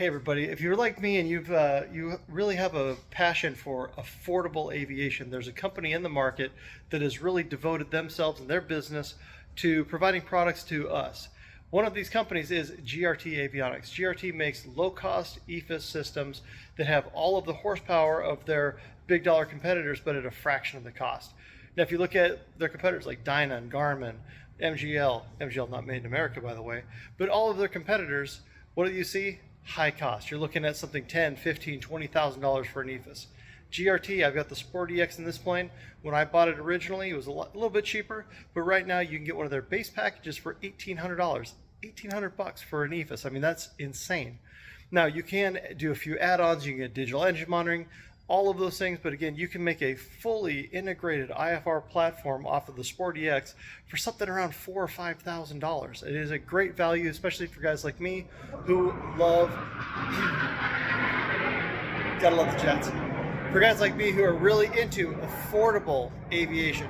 Hey everybody, if you're like me and you really have a passion for affordable aviation, there's a company in the market that has really devoted themselves and their business to providing products to us. One of these companies is GRT Avionics. GRT makes low-cost EFIS systems that have all of the horsepower of their big dollar competitors, but at a fraction of the cost. Now, if you look at their competitors like Dyna and Garmin, MGL not made in America, by the way, but all of their competitors, what do you see? High cost. You're looking at something $10, $15, $20,000 for an EFIS. GRT, I've got the Sport EX in this plane. When I bought it originally, it was a little bit cheaper, but right now you can get one of their base packages for $1,800. $1,800 for an EFIS. I mean, that's insane. Now, you can do a few add-ons. You can get digital engine monitoring, all of those things, but again, you can make a fully integrated IFR platform off of the Sport EX for something around $4,000 or $5,000. It is a great value, especially for guys like me who gotta love the jets. For guys like me who are really into affordable aviation.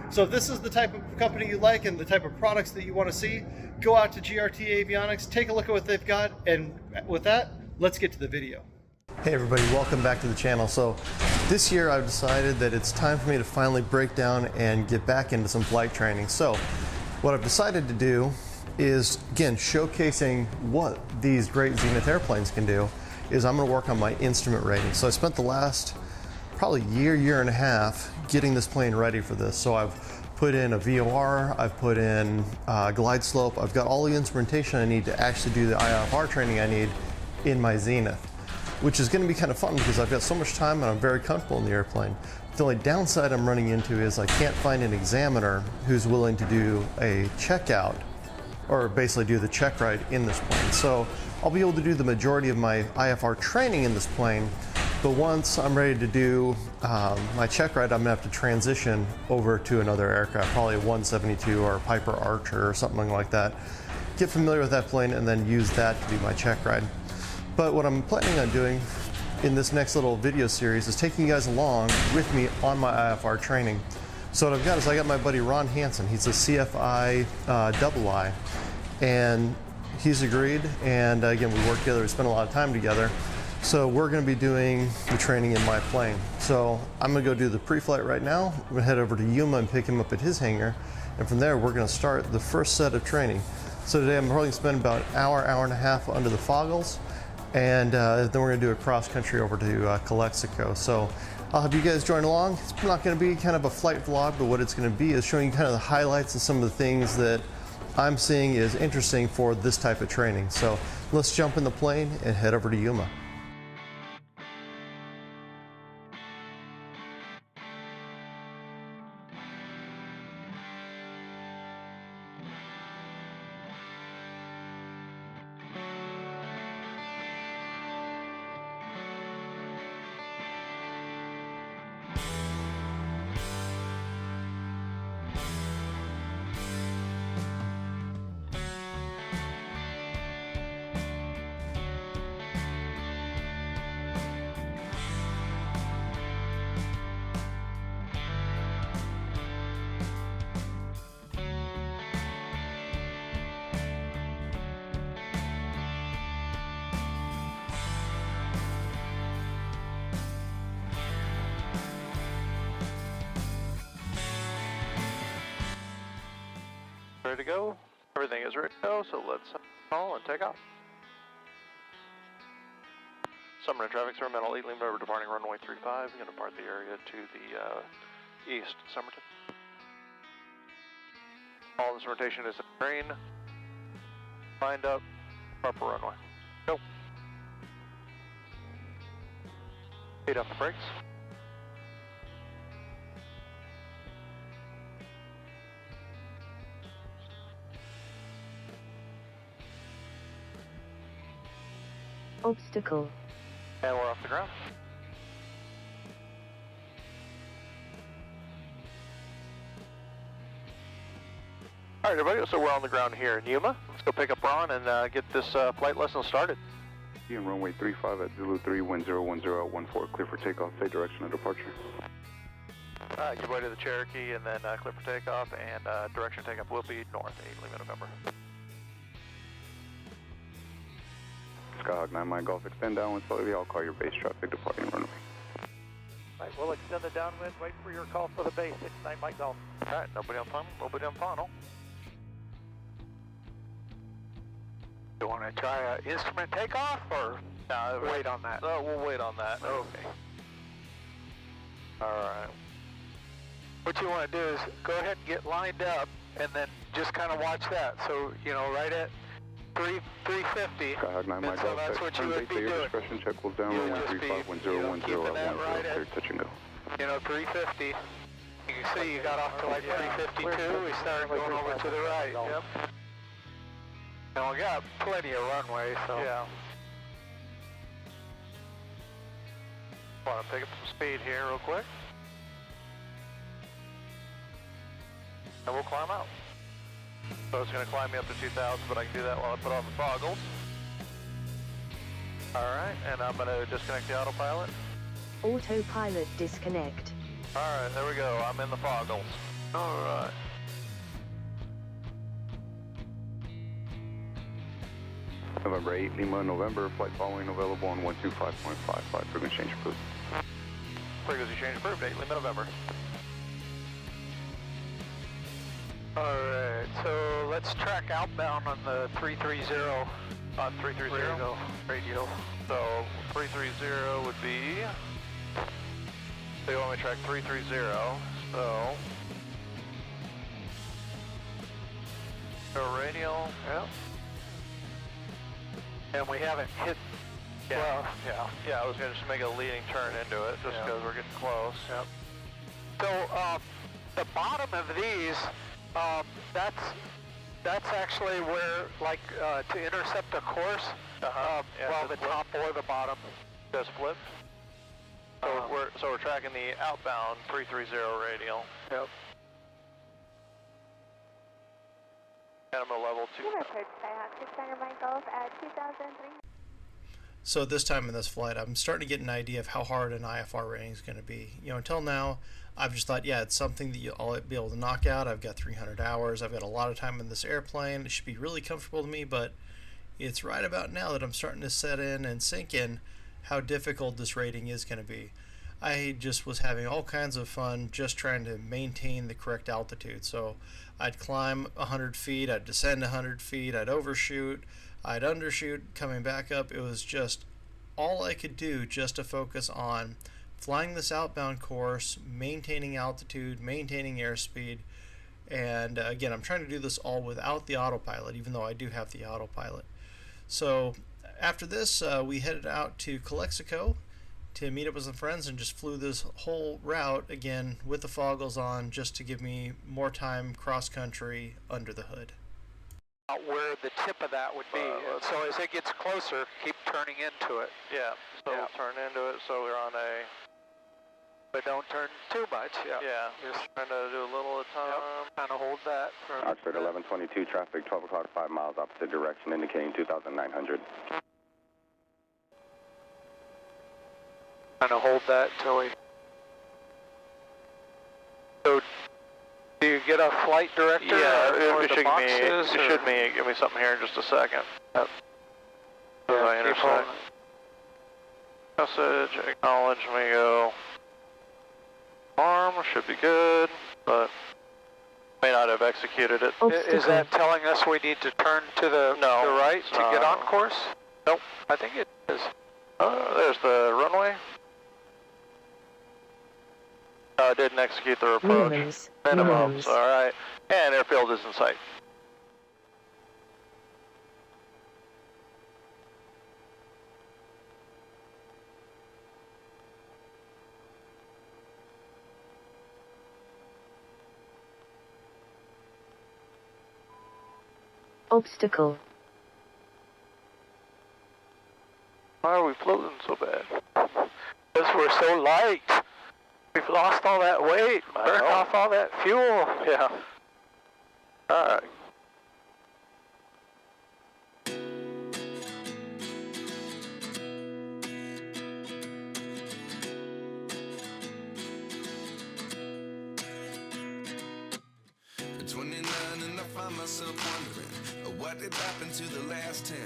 So if this is the type of company you like and the type of products that you want to see, go out to GRT Avionics, take a look at what they've got, and with that, let's get to the video. Hey everybody, welcome back to the channel. So this year I've decided that it's time for me to finally break down and get back into some flight training. So what I've decided to do is, again, showcasing what these great Zenith airplanes can do, is I'm going to work on my instrument rating. So I spent the last probably year and a half getting this plane ready for this. So I've put in a VOR, I've put in glide slope, I've got all the instrumentation I need to actually do the IFR training I need in my Zenith, which is going to be kind of fun because I've got so much time and I'm very comfortable in the airplane. The only downside I'm running into is I can't find an examiner who's willing to do a checkout or basically do the check ride in this plane. So I'll be able to do the majority of my IFR training in this plane, but once I'm ready to do my check ride, I'm going to have to transition over to another aircraft, probably a 172 or a Piper Archer or something like that. Get familiar with that plane and then use that to do my check ride. But what I'm planning on doing in this next little video series is taking you guys along with me on my IFR training. So what I've got is I got my buddy Ron Hansen. He's a CFI II, and he's agreed. And again, we work together, we spend a lot of time together. So we're going to be doing the training in my plane. So I'm going to go do the pre-flight right now. I'm going to head over to Yuma and pick him up at his hangar. And from there, we're going to start the first set of training. So today I'm probably going to spend about an hour and a half under the foggles. And then we're going to do a cross country over to Calexico. So I'll have you guys join along. It's not going to be kind of a flight vlog, but what it's going to be is showing you kind of the highlights and some of the things that I'm seeing is interesting for this type of training. So let's jump in the plane and head over to Yuma. Ready to go? Everything is ready to go, so let's call and take off. Summerton traffic, Summerton 8 Lima, departing runway 35. We're going to depart the area to the east, Summerton. All instrumentation is in green. Lined up, upper runway. Go. Feet off the brakes. Obstacle. And we're off the ground. Alright everybody, so we're on the ground here in Yuma. Let's go pick up Ron and get this flight lesson started. And runway 35 at Zulu 3, wind 010 at 14, clear for takeoff, fade direction of departure. Give way to the Cherokee and then clear for takeoff, and direction takeoff will be north, 8 Lima November. Sky Skyhawk 9 Mike Golf, extend downwind slowly. I'll call your base traffic departing runway. All right, we'll extend the downwind. Wait for your call for the base. 69 Mike Golf. All right, nobody on final. Nobody on final. You want to try an instrument takeoff or wait on that? No, we'll wait on that. Okay. All right. What you want to do is go ahead and get lined up and then just kind of watch that. So, you know, right at 350. Skyhawk 9 Mike so Golf, that's what you would be your doing. discretion check will down, You'll runway just be, 35 1010 keeping that right clear, at, touch and go. you know, 350. You can see you got off to like 352. We started going over to the right. Yep. And we got plenty of runway, so. Yeah. Want to pick up some speed here real quick. And we'll climb out. So it's going to climb me up to 2,000, but I can do that while I put on the goggles. Alright, and I'm going to disconnect the autopilot. Autopilot disconnect. Alright, there we go. I'm in the goggles. Alright. November 8, Lima, November, flight following available on 125.55, frequency change approved. Frequency change approved, 8 Lima, November. Alright, so let's track outbound on the 330. On 330? Radio. So 330 would be, they want me to track 330, so radial, Yep. And we haven't hit, yeah, I was going to just make a leading turn into it, just because we're getting close. Yep. So, the bottom of these, that's actually where, like, to intercept a course, well, the top or the bottom. Just flipped. So we're tracking the outbound 330 radial. Yep. And I'm going to level 2. So this time in this flight, I'm starting to get an idea of how hard an IFR rating is going to be. You know, until now, I've just thought, yeah, it's something that I'll be able to knock out. I've got 300 hours. I've got a lot of time in this airplane. It should be really comfortable to me, but it's right about now that I'm starting to set in and sink in how difficult this rating is going to be. I just was having all kinds of fun just trying to maintain the correct altitude. So I'd climb 100 feet, I'd descend 100 feet, I'd overshoot, I'd undershoot, coming back up. It was just all I could do just to focus on flying this outbound course, maintaining altitude, maintaining airspeed. And again, I'm trying to do this all without the autopilot, even though I do have the autopilot. So after this, we headed out to Calexico to meet up with some friends and just flew this whole route again with the foggles on, just to give me more time cross country under the hood. Where the tip of that would be. So as it gets closer, keep turning into it. Yeah, so we'll turn into it, so we're on a... But don't turn too much. Yeah, just trying to do a little at a time. Kind of hold that. Oxford 1122, traffic 12 o'clock, 5 miles opposite direction, indicating 2,900. Kind of hold that until we... So, do you get a flight director? Yeah, it should give me something here in just a second. Yep. As I intersect. Message, acknowledge, me go. Arm should be good, but may not have executed it. Is that telling us we need to turn to the right to get on course? Nope. I think it is. There's the runway. Didn't execute the approach. Minimums, alright. And airfield is in sight. Obstacle. Why are we floating so bad? Because we're so light. We've lost all that weight, burned off all that fuel. Yeah. Alright. At 29 and I find myself wondering what did happen to the last 10.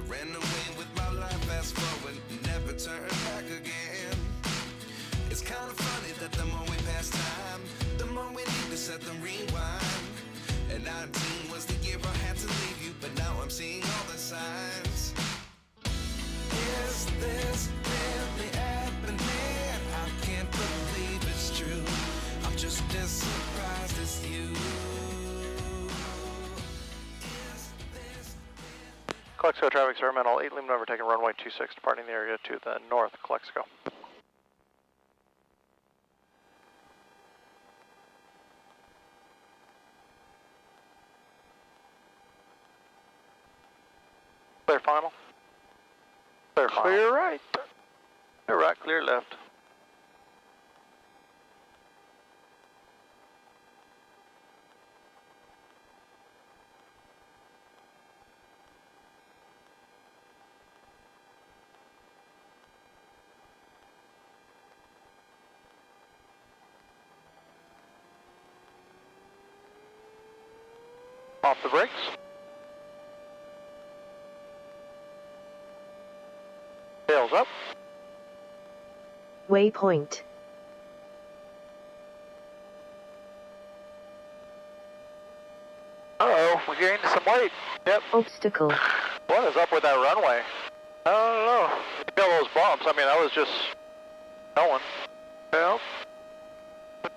ran away with my life, fast forward, never turn back again. It's kind of funny that the more we pass time, the more we need to set the rewind. And 19 was the year I had to leave you, but now I'm seeing all the signs. Is this really happening? I can't believe it's true. I'm just as surprised as you. Calexico traffic experimental 8 Lima November taking runway 26, departing the area to the north, Calexico. Clear final. Clear final. Clear right. Clear right, clear left. Off the brakes. Tails up. Waypoint. Uh-oh, we gained some weight. Yep. Obstacle. What is up with that runway? I don't know. You feel those bumps. I mean, that was just going. Yep.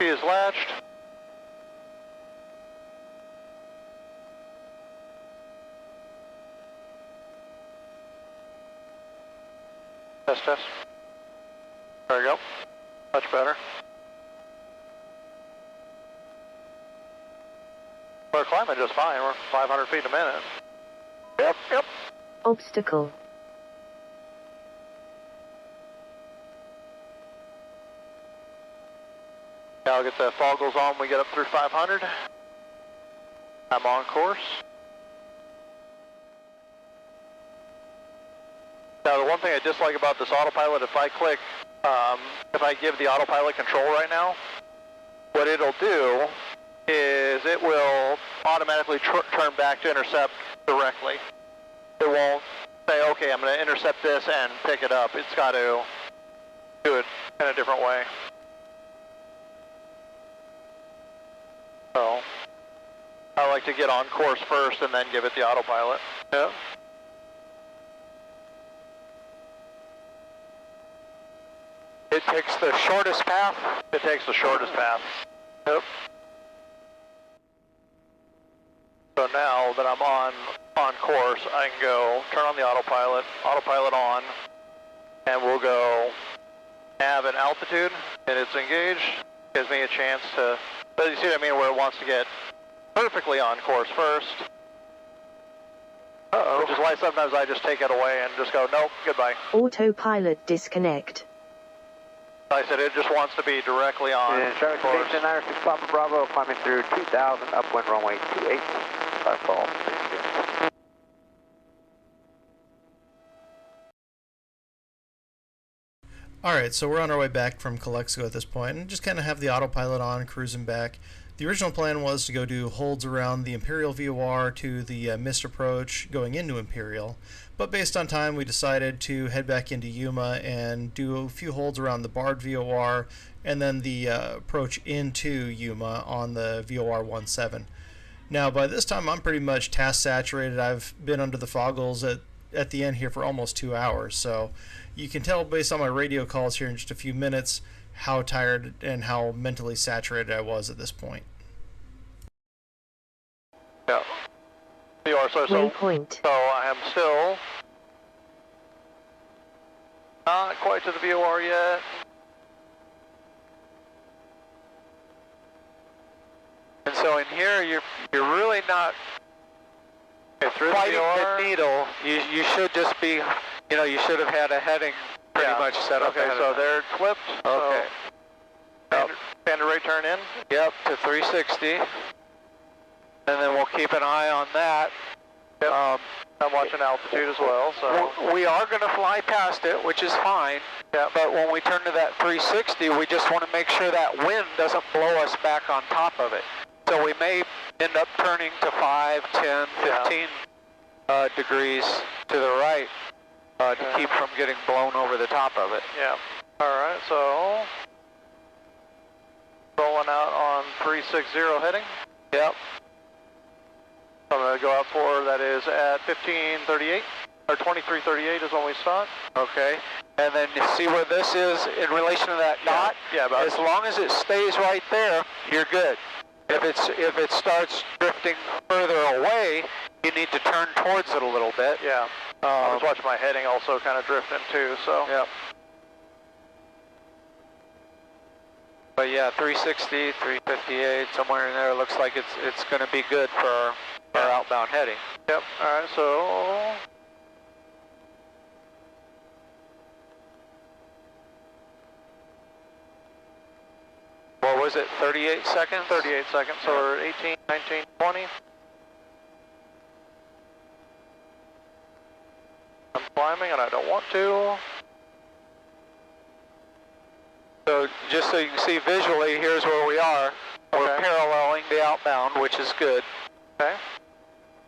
He is latched. Test, test. There we go. Much better. We're climbing just fine. We're 500 feet a minute. Yep, yep. Obstacle. Now I'll get the foggles on when we get up through 500. I'm on course. Now, the one thing I dislike about this autopilot, if I click, if I give the autopilot control right now, what it'll do is it will automatically turn back to intercept directly. It won't say, okay, I'm going to intercept this and pick it up. It's got to do it in a different way. So, I like to get on course first and then give it the autopilot. Yeah. It takes the shortest path. It takes the shortest path. Yep. So now that I'm on course, I can go turn on the autopilot on, and we'll go nav and altitude, and it's engaged. Gives me a chance to, but you see what I mean, where it wants to get perfectly on course first. Uh-oh. Which is why sometimes I just take it away and just go, nope, goodbye. Autopilot disconnect. I said it just wants to be directly on Traffic course. station 96 Papa Bravo, climbing through 2000, upwind runway 28, fastball 66. Alright, so we're on our way back from Calexico at this point, and just kind of have the autopilot on, cruising back. The original plan was to go do holds around the Imperial VOR to the missed approach going into Imperial, but based on time we decided to head back into Yuma and do a few holds around the Bard VOR and then the approach into Yuma on the VOR 17. Now by this time I'm pretty much task saturated. I've been under the foggles at the end here for almost 2 hours, so you can tell based on my radio calls here in just a few minutes how tired and how mentally saturated I was at this point. Yeah. You are so Waypoint. So I am still not quite to the VOR yet. And so in here, you're really not fighting the needle. You should just be, you should have had a heading pretty much set up. Okay, so they're clipped. Okay. So standard rate turn in. Yep, to 360. And then we'll keep an eye on that. Yep. I'm watching altitude as well, so. We are going to fly past it, which is fine. Yep. But when we turn to that 360, we just want to make sure that wind doesn't blow us back on top of it. So we may end up turning to 5, 10, 15. degrees to the right to keep from getting blown over the top of it. Yeah. All right, so rolling out on 360 heading. Yep. I'm going to go out for, that is at 1538, or 2338 is when we start. Okay. And then you see where this is in relation to that dot? Yeah, about as long as it stays right there, you're good. If it starts drifting further away, you need to turn towards it a little bit. Yeah. I was watching my heading also kind of drifting too, so. Yep. But yeah, 360, 358, somewhere in there. Looks like it's going to be good for our outbound heading. Yep. All right. So. What was it? 38 seconds. 38 seconds. So we're 18, 19, 20. I'm climbing, and I don't want to. So just so you can see visually, here's where we are. We're Okay. paralleling the outbound, which is good. Okay.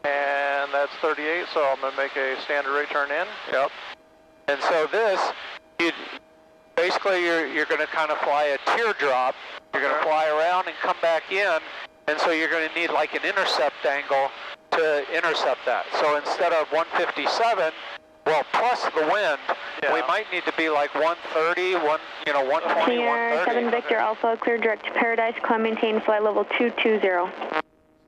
And that's 38, so I'm going to make a standard rate turn in. Yep. And so this, basically you're going to kind of fly a teardrop. You're going to fly around and come back in, and so you're going to need like an intercept angle to intercept that. So instead of 157, well, plus the wind, we might need to be like 130, 120, Senior 130. 7 Victor Alpha, clear direct to Paradise, climb maintain flight level 220.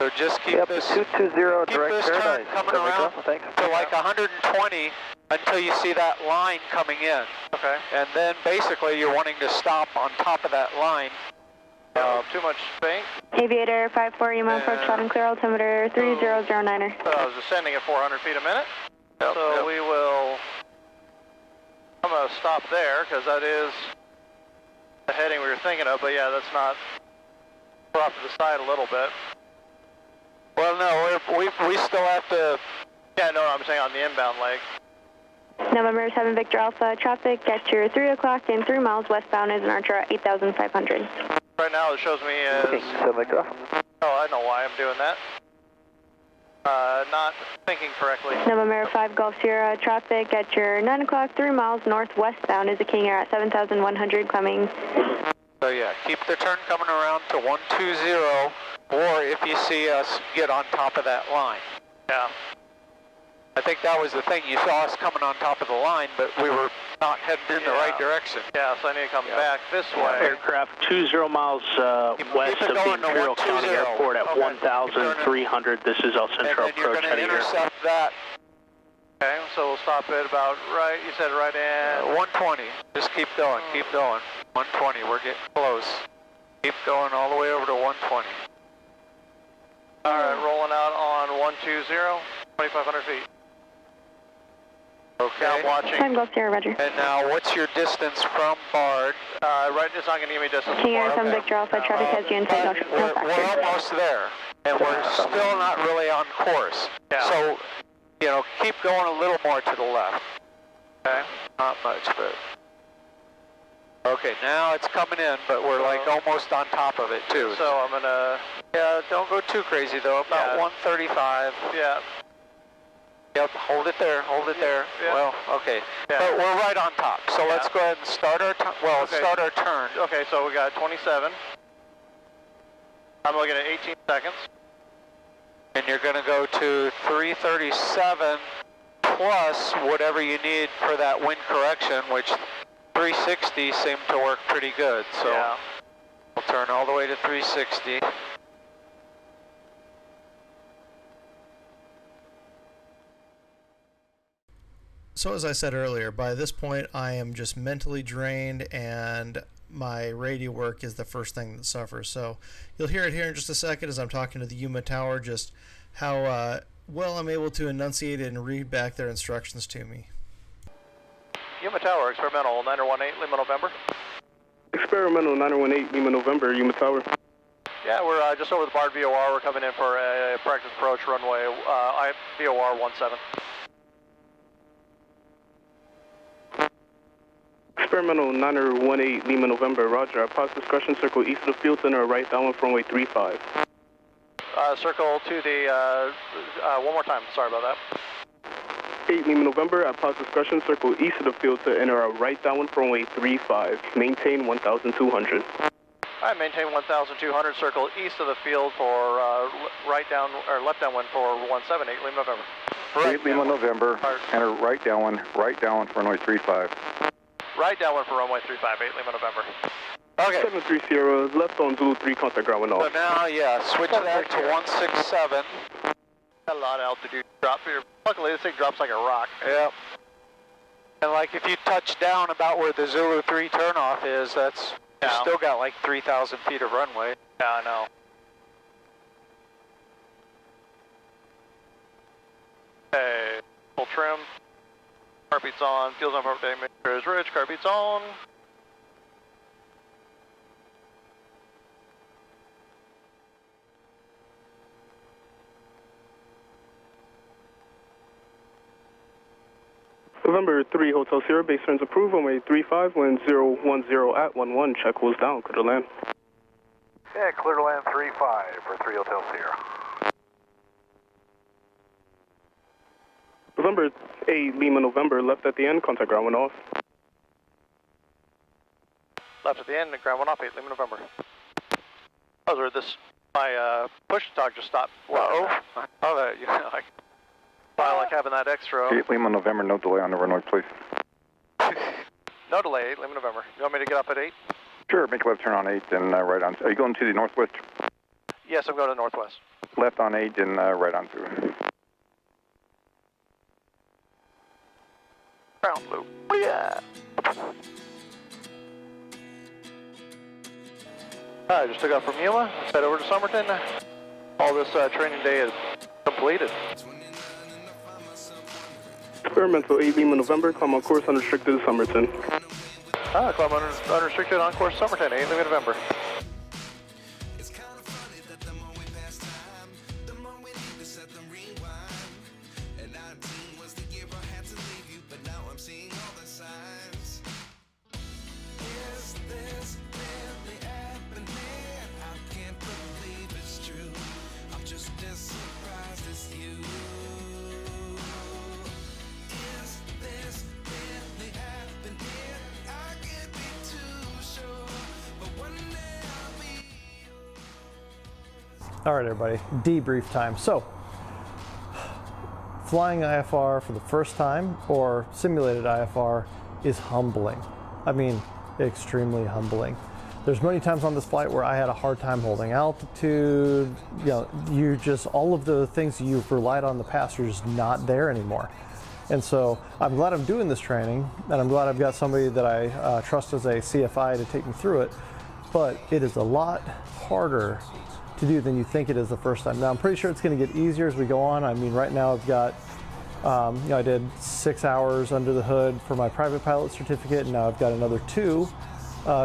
So just keep this 220 keep this turn coming around to like 120 until you see that line coming in. Okay. And then basically you're wanting to stop on top of that line. Too much bank. Aviator 54 Yuma, approach loud and clear, altimeter 3009er. I was ascending at 400 feet a minute. Yep, So yep. we will, I'm going to stop there because that is the heading we were thinking of, but yeah, that's not, we're off to the side a little bit. Well, no, we still have to. Yeah, no, I'm saying on the inbound leg. November 7 Victor Alpha, traffic at your 3 o'clock and 3 miles westbound is an Archer at 8,500. Right now it shows me as, oh, I know why I'm doing that. Not thinking correctly. November 5 Golf Sierra, traffic at your 9 o'clock, 3 miles northwestbound is a King Air at 7,100 climbing. So yeah, keep the turn coming around to 120, or if you see us get on top of that line. Yeah. I think that was the thing. You saw us coming on top of the line, but we were not heading in the right direction. Yeah, so I need to come back this way. Aircraft 20 miles west of the Imperial County Airport at 1,300. This is El Centro and then you're approach going to heading here. intercept that. Okay, so we'll stop it about right, you said right in. 120. Just keep going, keep going. 120, we're getting close. Keep going all the way over to 120. All right, rolling out on 120, 2,500 feet. Okay. Now I'm watching. Time Golf Sierra, roger. And now, what's your distance from Bard? Right, it's not going to give me distance. King Air 7 Victor Alpha, traffic has you in sight, no We're factor. almost there, and we're still not really on course. Yeah. So, keep going a little more to the left. Okay. Not much, but... Okay, now it's coming in, but we're like almost on top of it, too. So I'm going to... Yeah, don't go too crazy, though. About 135. Yeah. Yep, hold it there, hold it there. Yeah. Well, okay. Yeah. But we're right on top, so let's go ahead and start our start our turn. Okay, so we got 27. I'm looking at 18 seconds. And you're going to go to 337 plus whatever you need for that wind correction, which 360 seemed to work pretty good. So we'll turn all the way to 360. So as I said earlier, by this point I am just mentally drained and my radio work is the first thing that suffers. So you'll hear it here in just a second as I'm talking to the Yuma tower, just how well I'm able to enunciate it and read back their instructions to me. Yuma Tower, experimental 918 Lima November. Experimental 918 Lima November, Yuma Tower. Yeah, we're just over the Bard VOR. We're coming in for a practice approach runway VOR 17. Experimental 918 Lima November, roger. Pause discretion, circle east of the field center, right downwind from runway 35. Circle to the, one more time, sorry about that. 8 Lima November, at pilot's discretion, circle east of the field to enter a right downwind for runway 35. Maintain 1,200. Alright, maintain 1,200, circle east of the field for left downwind for 178 Lima November. Right 8 Lima November, enter right downwind for runway 35. Right downwind for runway 35, 8 Lima November. Okay. 730, left on Zulu 3, contact ground wind off. So now, yeah, switch that to 167. Got a lot of altitude drop here. Luckily, this thing drops like a rock. Yep. And like if you touch down about where the Zulu 3 turnoff is, that's you still got like 3,000 feet of runway. Yeah, I know. Okay, full trim. Car beats on. Fuel's on. Meter is rich. Car beats on. November 3 Hotel Sierra, base turns approved, runway 35, wind 010 at 11, check was down, clear to land. Yeah, clear to land 35 for 3 Hotel Sierra. November 8 Lima November, left at the end, contact ground wind off. Left at the end, ground went off, 8 Lima November. I was where this, my push dog just stopped. Whoa. Oh, that, you know, like, I like having that extra. 8 Lima November, no delay on the runway, please. No delay, 8 Lima November. You want me to get up at 8? Sure, make a left turn on 8 and right on. Are you going to the northwest? Yes, I'm going to northwest. Left on 8 and right on through. Ground loop. Oh, yeah. I just took off from Yuma, head over to Somerton. All this training day is completed. Experimental 8 Lima November, climb on course unrestricted to Somerton. Climb unrestricted on course Somerton, 8 Lima November. It's kind of funny that the more we pass time, the more we need to set them rewind. And 19 was the year I had to leave you, but now I'm seeing all the signs. Is this really happening? I can't believe it's true. I'm just as surprised as you. Is this really happening? I can't be too sure, but one day I'll be yours. All right, everybody, debrief time. So, flying IFR for the first time or simulated IFR is humbling. I mean, extremely humbling. There's many times on this flight where I had a hard time holding altitude. You know, all of the things you've relied on in the past are just not there anymore. And so I'm glad I'm doing this training, and I'm glad I've got somebody that I trust as a CFI to take me through it. But it is a lot harder to do than you think it is the first time. Now I'm pretty sure it's going to get easier as we go on. I mean, right now I've got, I did 6 hours under the hood for my private pilot certificate, and now I've got another 2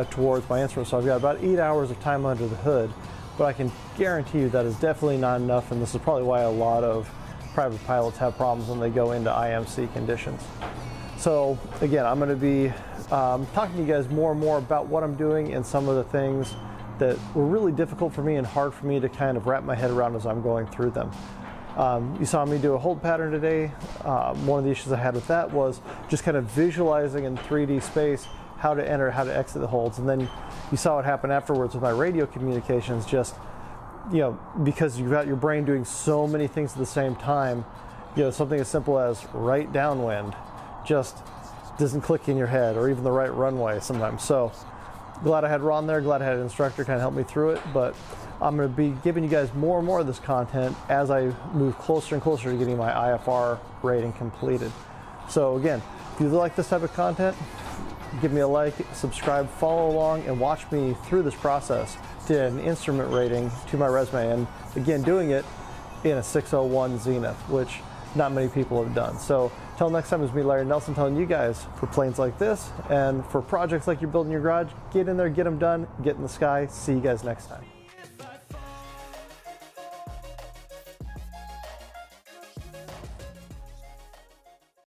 towards my instrument. So I've got about 8 hours of time under the hood, but I can guarantee you that is definitely not enough, and this is probably why a lot of private pilots have problems when they go into IMC conditions. So again, I'm going to be talking to you guys more and more about what I'm doing and some of the things that were really difficult for me and hard for me to kind of wrap my head around as I'm going through them. You saw me do a hold pattern today. One of the issues I had with that was just kind of visualizing in 3D space how to enter, how to exit the holds. And then you saw what happened afterwards with my radio communications, just, you know, because you've got your brain doing so many things at the same time, you know, something as simple as right downwind just doesn't click in your head, or even the right runway sometimes. So glad I had Ron there, glad I had an instructor kind of help me through it, but I'm going to be giving you guys more and more of this content as I move closer and closer to getting my IFR rating completed. So again, if you like this type of content, give me a like, subscribe, follow along, and watch me through this process to an instrument rating to my resume, and again, doing it in a 601 Zenith, which not many people have done. So till next time, it's me, Larry Nelson, telling you guys, for planes like this and for projects like you're building your garage, get in there, get them done, get in the sky. See you guys next time.